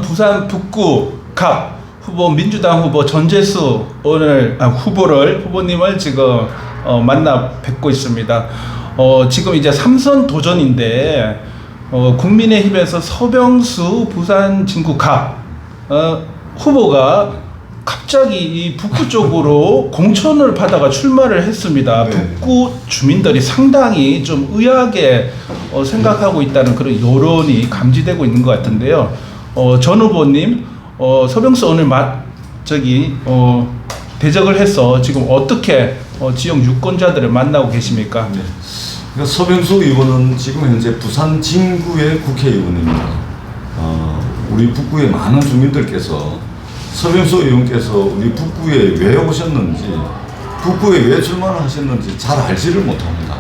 부산 북구 갑 후보 민주당 후보 전재수 후보님을 지금 만나 뵙고 있습니다. 지금 이제 3선 도전인데 국민의힘에서 서병수 부산 진구 갑 후보가 갑자기 이 북구 쪽으로 공천을 받아가 출마를 했습니다. 네. 북구 주민들이 상당히 좀 의아하게 생각하고 있다는 그런 여론이 감지되고 있는 것 같은데요. 전 후보님, 서병수 오늘 대적을 해서 지금 어떻게 지역 유권자들을 만나고 계십니까? 네. 그러니까 서병수 의원은 지금 현재 부산 진구의 국회의원입니다. 우리 북구의 많은 주민들께서 서병수 의원께서 우리 북구에 왜 오셨는지, 북구에 왜 출마를 하셨는지 잘 알지를 못합니다.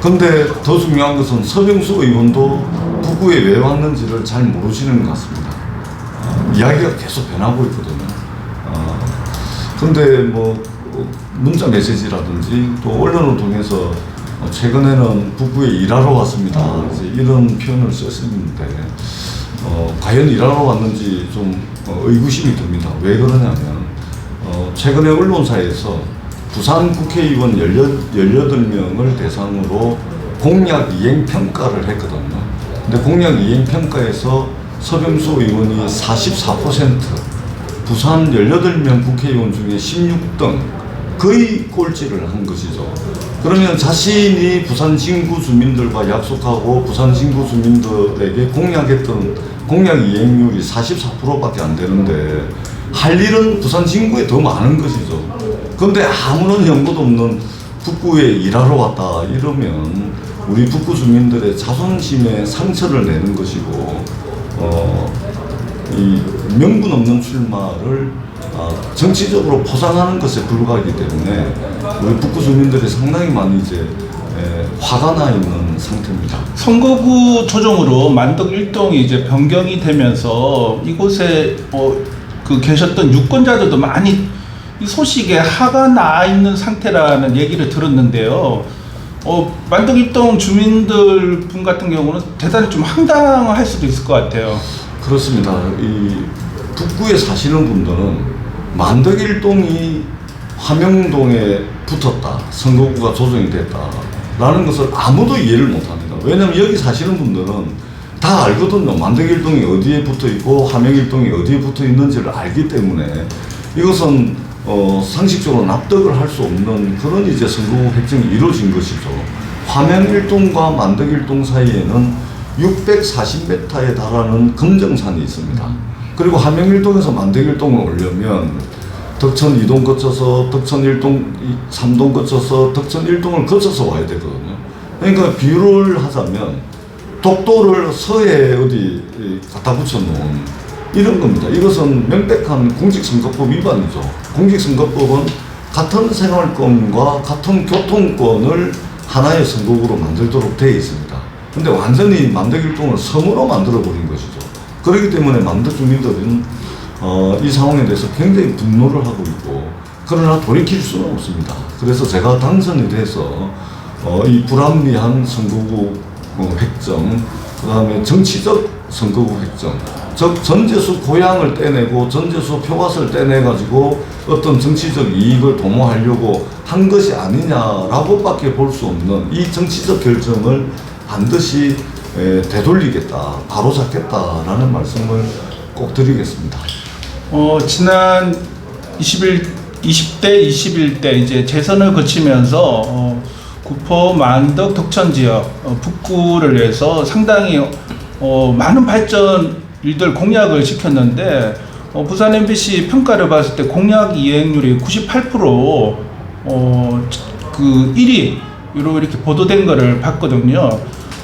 근데 더 중요한 것은 서병수 의원도 북구에 왜 왔는지를 잘 모르시는 것 같습니다. 이야기가 계속 변하고 있거든요. 근데 뭐 문자 메시지라든지 또 언론을 통해서 최근에는 북구에 일하러 왔습니다, 이제 이런 표현을 썼는데 과연 일하러 왔는지 좀 의구심이 듭니다. 왜 그러냐면 최근에 언론사에서 부산 국회의원 18명을 대상으로 공약 이행 평가를 했거든요. 근데 공약 이행 평가에서 서병수 의원이 44%, 부산 18명 국회의원 중에 16등, 거의 꼴찌를 한 것이죠. 그러면 자신이 부산 진구 주민들과 약속하고 부산 진구 주민들에게 공약했던 공약 이행률이 44%밖에 안 되는데 할 일은 부산 진구에 더 많은 것이죠. 그런데 아무런 연고도 없는 북구에 일하러 왔다 이러면 우리 북구 주민들의 자존심에 상처를 내는 것이고 이 명분 없는 출마를 정치적으로 포장하는 것에 불과하기 때문에 우리 북구 주민들이 상당히 많이 이제 화가 나 있는 상태입니다. 선거구 조정으로 만덕 일동이 이제 변경이 되면서 이곳에 계셨던 유권자들도 많이 이 소식에 화가 나 있는 상태라는 얘기를 들었는데요. 만덕 일동 주민들 분 같은 경우는 대단히 좀 황당할 수도 있을 것 같아요. 그렇습니다. 이 북구에 사시는 분들은 만덕 일동이 화명동에 붙었다, 선거구가 조정이 됐다라는 것을 아무도 이해를 못합니다. 왜냐하면 여기 사시는 분들은 다 알거든요. 만덕 일동이 어디에 붙어 있고 화명 일동이 어디에 붙어 있는지를 알기 때문에 이것은 상식적으로 납득을 할 수 없는 그런 이제 선거구 획정이 이루어진 것이죠. 화명 일동과 만덕 일동 사이에는 640m에 달하는 금정산이 있습니다. 그리고 화명 일동에서 만덕 일동을 오려면 덕천 2동 거쳐서 덕천 1동 3동 거쳐서 덕천 1동을 거쳐서 와야 되거든요. 그러니까 비유를 하자면 독도를 서해에 어디 갖다 붙여 놓은 이런 겁니다. 이것은 명백한 공직선거법 위반이죠. 공직선거법은 같은 생활권과 같은 교통권을 하나의 선거구로 만들도록 되어 있습니다. 근데 완전히 만덕 일동을 섬으로 만들어버린 것이죠. 그렇기 때문에 만덕 주민들은 이 상황에 대해서 굉장히 분노를 하고 있고, 그러나 돌이킬 수는 없습니다. 그래서 제가 당선이 돼서 이 불합리한 선거구 획정, 그 다음에 정치적 선거구 획정, 즉 전재수 고향을 떼내고 전재수 표밭을 떼내가지고 어떤 정치적 이익을 도모하려고 한 것이 아니냐라고밖에 볼 수 없는 이 정치적 결정을 반드시 되돌리겠다, 바로잡겠다라는 말씀을 꼭 드리겠습니다. 지난 20대, 21대 이제 재선을 거치면서 구포, 만덕, 덕천 지역 북구를 위해서 상당히 많은 발전 일들 공약을 시켰는데 부산 MBC 평가를 봤을 때 공약 이행률이 98% 그 1위로 이렇게 보도된 거를 봤거든요.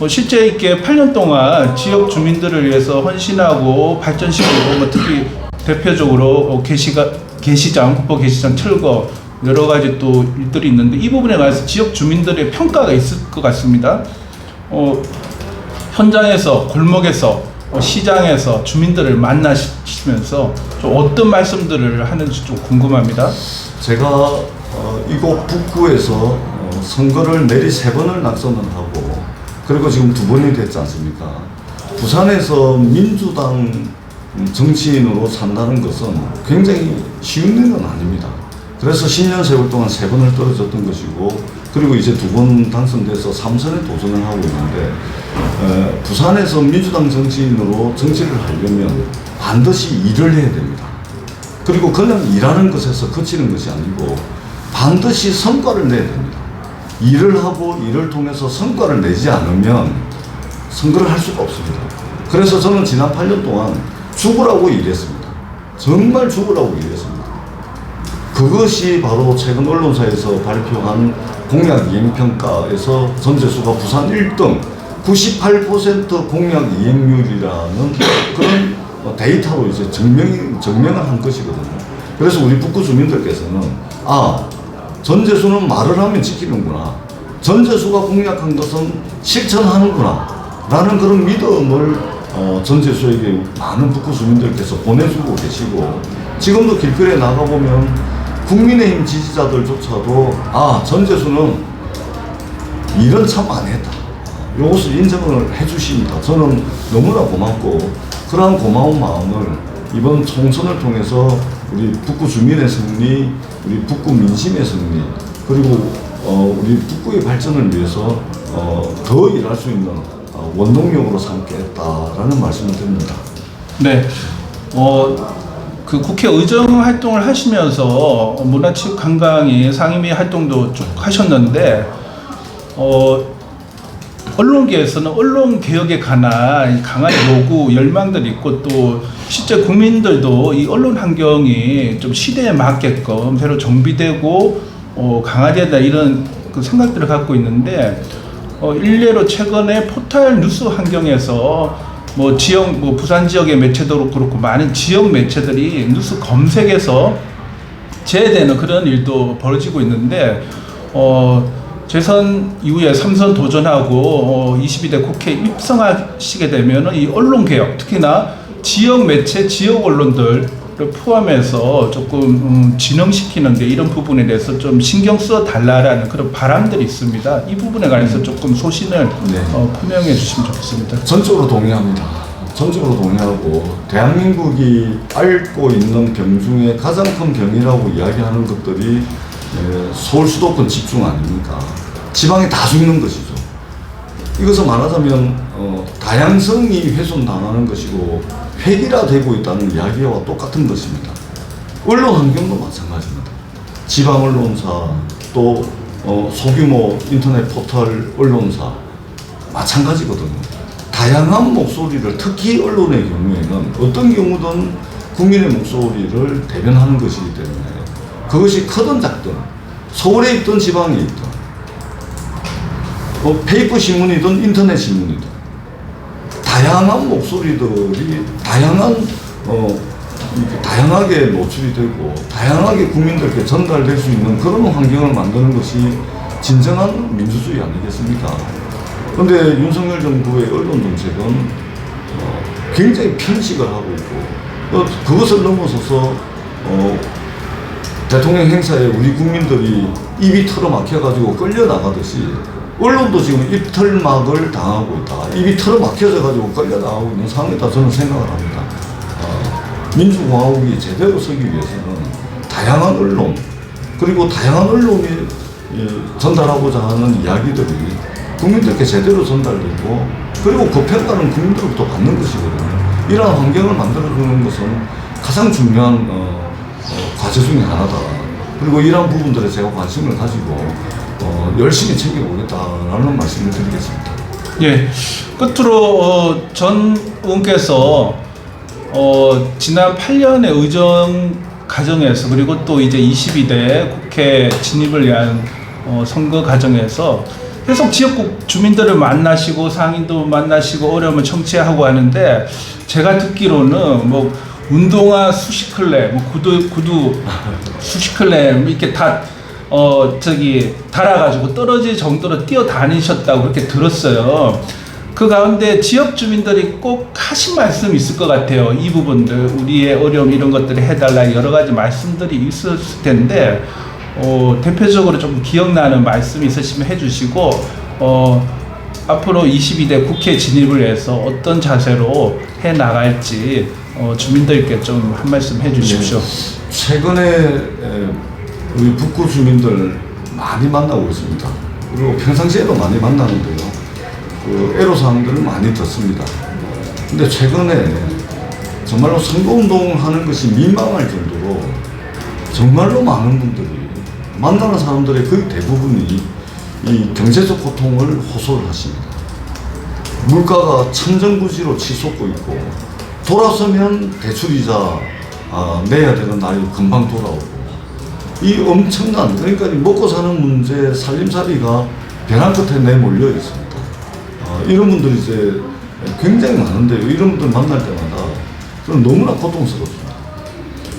실제 있게 8년 동안 지역 주민들을 위해서 헌신하고 발전시키고 특히 대표적으로 게시장, 구포 게시장 철거 여러 가지 또 일들이 있는데 이 부분에 관해서 지역 주민들의 평가가 있을 것 같습니다. 현장에서, 골목에서, 시장에서 주민들을 만나시면서 좀 어떤 말씀들을 하는지 좀 궁금합니다. 제가 이곳 북구에서 선거를 내리 3번을 낙선을 하고 그리고 지금 2번이 됐지 않습니까? 부산에서 민주당 정치인으로 산다는 것은 굉장히 쉬운 일은 아닙니다. 그래서 10년 세월 동안 3번을 떨어졌던 것이고, 그리고 이제 2번 당선돼서 3선에 도전을 하고 있는데, 부산에서 민주당 정치인으로 정치를 하려면 반드시 일을 해야 됩니다. 그리고 그냥 일하는 것에서 그치는 것이 아니고 반드시 성과를 내야 됩니다. 일을 하고 일을 통해서 성과를 내지 않으면 선거를 할 수가 없습니다. 그래서 저는 지난 8년 동안 죽으라고 일했습니다. 정말 죽으라고 일했습니다. 그것이 바로 최근 언론사에서 발표한 공약 이행평가에서 전재수가 부산 1등 98% 공약 이행률이라는 그런 데이터로 이제 증명을 한 것이거든요. 그래서 우리 북구 주민들께서는 전재수는 말을 하면 지키는구나. 전재수가 공약한 것은 실천하는구나. 라는 그런 믿음을 전재수에게 많은 북구 주민들께서 보내주고 계시고, 지금도 길거리에 나가보면 국민의힘 지지자들조차도 전재수는 일은 참 많이 했다. 이것을 인정을 해주십니다. 저는 너무나 고맙고, 그러한 고마운 마음을 이번 총선을 통해서 우리 북구 주민의 승리, 우리 북구 민심의 승리, 그리고 우리 북구의 발전을 위해서 더 일할 수 있는 원동력으로 삼겠다라는 말씀을 드립니다. 네. 그 국회 의정 활동을 하시면서 문화체육관광위 상임위 활동도 쭉 하셨는데, 언론계에서는 언론 개혁에 관한 강한 요구, 열망들이 있고, 또 실제 국민들도 이 언론 환경이 좀 시대에 맞게끔 새로 정비되고 강화되야 된다, 이런 그 생각들을 갖고 있는데, 일례로 최근에 포털 뉴스 환경에서 부산 지역의 매체도 그렇고 많은 지역 매체들이 뉴스 검색에서 제외되는 그런 일도 벌어지고 있는데, 재선 이후에 3선 도전하고 22대 국회에 입성하시게 되면은 이 언론 개혁, 특히나 지역 매체, 지역 언론들을 포함해서 조금 진흥시키는데, 이런 부분에 대해서 좀 신경 써 달라라는 그런 바람들이 있습니다. 이 부분에 관해서 조금 소신을 표명해 주시면 좋겠습니다. 전적으로 동의합니다. 전적으로 동의하고, 대한민국이 앓고 있는 병 중에 가장 큰 병이라고 이야기하는 것들이 서울 수도권 집중 아닙니까? 지방에 다 죽는 것이죠. 이것을 말하자면 다양성이 훼손당하는 것이고 획일화되고 있다는 이야기와 똑같은 것입니다. 언론 환경도 마찬가지입니다. 지방 언론사, 또 소규모 인터넷 포털 언론사 마찬가지거든요. 다양한 목소리를, 특히 언론의 경우에는 어떤 경우든 국민의 목소리를 대변하는 것이기 때문에, 그것이 크든 작든, 서울에 있든 지방에 있든, 페이퍼 신문이든 인터넷 신문이든, 다양한 목소리들이 다양하게 노출이 되고 다양하게 국민들께 전달될 수 있는 그런 환경을 만드는 것이 진정한 민주주의 아니겠습니까? 그런데 윤석열 정부의 언론 정책은 굉장히 편식을 하고 있고, 그것을 넘어서서 대통령 행사에 우리 국민들이 입이 틀어막혀가지고 끌려나가듯이 언론도 지금 입틀막을 당하고 있다. 입이 틀어막혀져가지고 끌려나가고 있는 상황이다, 저는 생각을 합니다. 민주공화국이 제대로 서기 위해서는 다양한 언론, 그리고 다양한 언론이 전달하고자 하는 이야기들이 국민들께 제대로 전달되고, 그리고 그 평가는 국민들로부터 받는 것이거든요. 이러한 환경을 만들어주는 것은 가장 중요한 과제 중에 하나다. 그리고 이러한 부분들에 제가 관심을 가지고 열심히 챙겨보겠다라는 말씀을 드리겠습니다. 예, 끝으로 전 의원께서 지난 8년의 의정 과정에서, 그리고 또 이제 22대 국회 진입을 위한 선거 과정에서 계속 지역국 주민들을 만나시고 상인도 만나시고 어려움을 청취하고 하는데, 제가 듣기로는 운동화 수십 켤레, 구두 수십 켤레 이렇게 다 달아가지고 떨어질 정도로 뛰어다니셨다고 그렇게 들었어요. 그 가운데 지역 주민들이 꼭 하신 말씀이 있을 것 같아요. 이 부분들, 우리의 어려움 이런 것들을 해달라, 여러 가지 말씀들이 있었을 텐데, 대표적으로 좀 기억나는 말씀이 있으시면 해주시고, 앞으로 22대 국회 진입을 해서 어떤 자세로 해 나갈지 주민들께 좀 한 말씀 해주십시오. 최근에 우리 북구 주민들 많이 만나고 있습니다. 그리고 평상시에도 많이 만나는데요. 그 애로사항들을 많이 듣습니다. 근데 최근에 정말로 선거운동을 하는 것이 민망할 정도로 정말로 많은 분들이 만나는 사람들의 거의 대부분이 이 경제적 고통을 호소를 하십니다. 물가가 천정부지로 치솟고 있고 돌아서면 대출이자 내야 되는 날이 금방 돌아오고 이 엄청난 그러니까 먹고 사는 문제 살림살이가 벼랑 끝에 내몰려 있습니다. 이런 분들이 이제 굉장히 많은데요. 이런 분들 만날 때마다 저는 너무나 고통스럽습니다.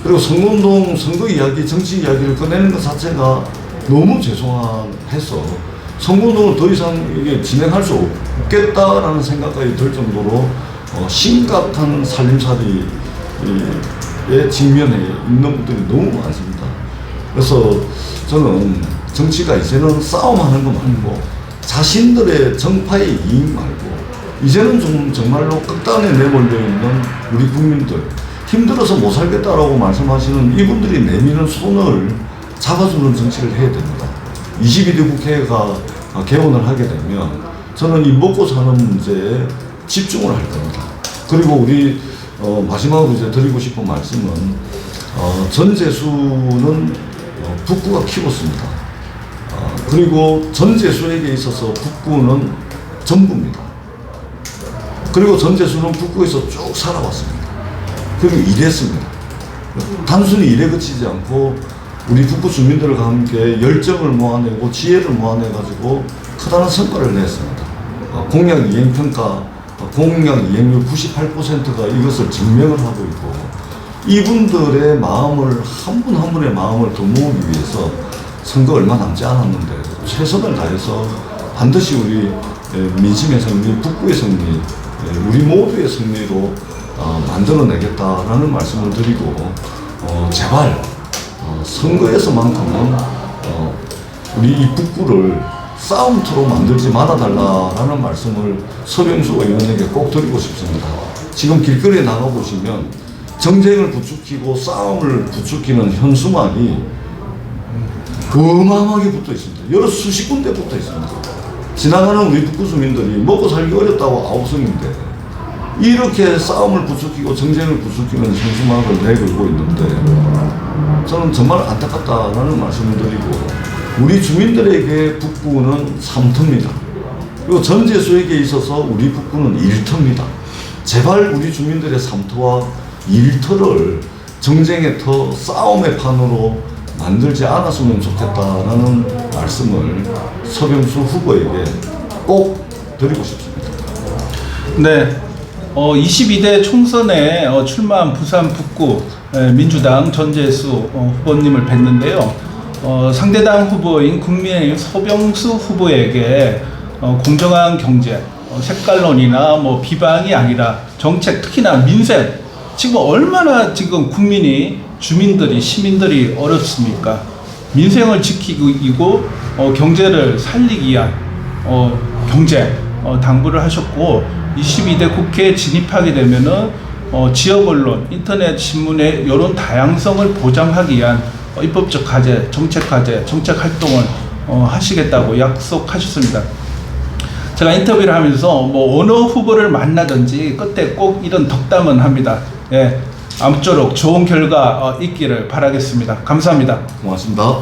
그리고 선거운동, 선거 이야기, 정치 이야기를 꺼내는 것 자체가 너무 죄송해서 선거운동을 더 이상 이게 진행할 수 없겠다라는 생각까지 들 정도로 심각한 살림살이에 직면해 있는 분들이 너무 많습니다. 그래서 저는 정치가 이제는 싸움하는 거 말고 자신들의 정파의 이익 말고 이제는 좀 정말로 극단에 내몰려 있는 우리 국민들 힘들어서 못 살겠다라고 말씀하시는 이분들이 내미는 손을 잡아주는 정치를 해야 됩니다. 22대 국회가 개원을 하게 되면 저는 이 먹고 사는 문제에 집중을 할 겁니다. 그리고 우리 마지막으로 이제 드리고 싶은 말씀은 전재수는 북구가 키웠습니다. 그리고 전재수에게 있어서 북구는 전부입니다. 그리고 전재수는 북구에서 쭉 살아왔습니다. 그리고 일했습니다. 단순히 일에 그치지 않고 우리 북구 주민들과 함께 열정을 모아내고 지혜를 모아내가지고 크다는 성과를 냈습니다. 공약 이행평가, 공약 이행률 98%가 이것을 증명을 하고 있고 이분들의 마음을 한 분 한 분의 마음을 더 모으기 위해서 선거 얼마 남지 않았는데 최선을 다해서 반드시 우리 민심의 승리, 북구의 승리, 우리 모두의 승리로 만들어내겠다라는 말씀을 드리고 제발 선거에서만큼은 우리 이 북구를 싸움터로 만들지 말아달라라는 말씀을 서병수 의원에게 꼭 드리고 싶습니다. 지금 길거리에 나가보시면 정쟁을 부추기고 싸움을 부추기는 현수막이 어마어마하게 붙어 있습니다. 여러 수십 군데 붙어 있습니다. 지나가는 우리 북구 주민들이 먹고 살기 어렵다고 아우성인데 이렇게 싸움을 부추기고 정쟁을 부추기는 현수막을 내걸고 있는데 저는 정말 안타깝다라는 말씀을 드리고 우리 주민들에게 북구는 삼터입니다. 그리고 전재수에게 있어서 우리 북구는 일터입니다. 제발 우리 주민들의 삼터와 일터를 정쟁의 터, 싸움의 판으로 만들지 않았으면 좋겠다라는 말씀을 서병수 후보에게 꼭 드리고 싶습니다. 네. 22대 총선에 출마한 부산 북구 민주당 전재수 후보님을 뵀는데요. 상대당 후보인 국민의힘 서병수 후보에게 공정한 경제, 색깔론이나 뭐 비방이 아니라 정책, 특히나 민생, 지금 얼마나 지금 국민이, 주민들이, 시민들이 어렵습니까? 민생을 지키고 경제를 살리기 위한 경제 당부를 하셨고 22대 국회에 진입하게 되면은 지역 언론, 인터넷 신문의 여론 다양성을 보장하기 위한 입법적 과제, 정책 활동을 하시겠다고 약속하셨습니다. 제가 인터뷰를 하면서 뭐 어느 후보를 만나든지 끝에 꼭 이런 덕담은 합니다. 예, 아무쪼록 좋은 결과 있기를 바라겠습니다. 감사합니다. 고맙습니다.